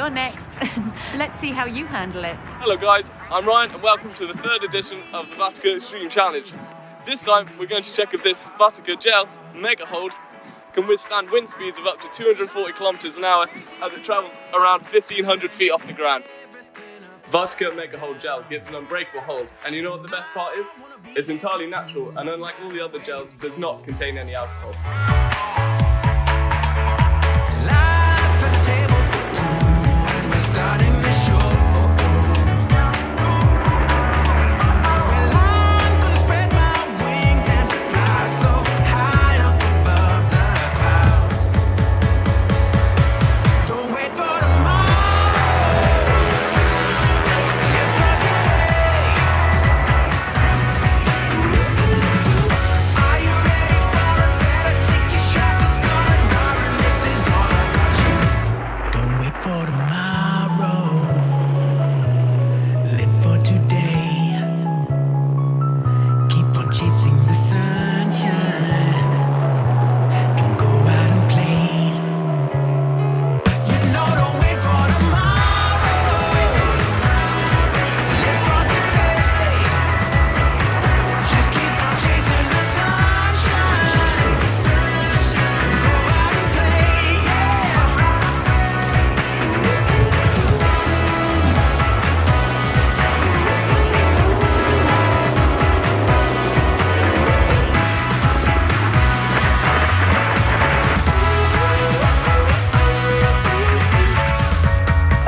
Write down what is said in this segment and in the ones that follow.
you're next. Let's see how you handle it. Hello guys, I'm Ryan and welcome to the third edition of the Vatika Extreme Challenge. This time we're going to check if this Vatika gel Mega Hold can withstand wind speeds of up to 240 kilometers an hour as it travels around 1500 feet off the ground. Vatika Mega Hold gel gives an unbreakable hold, and you know what the best part is? It's entirely natural and unlike all the other gels, does not contain any alcohol.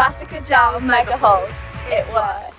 Vatika gel Mega Hold. It works.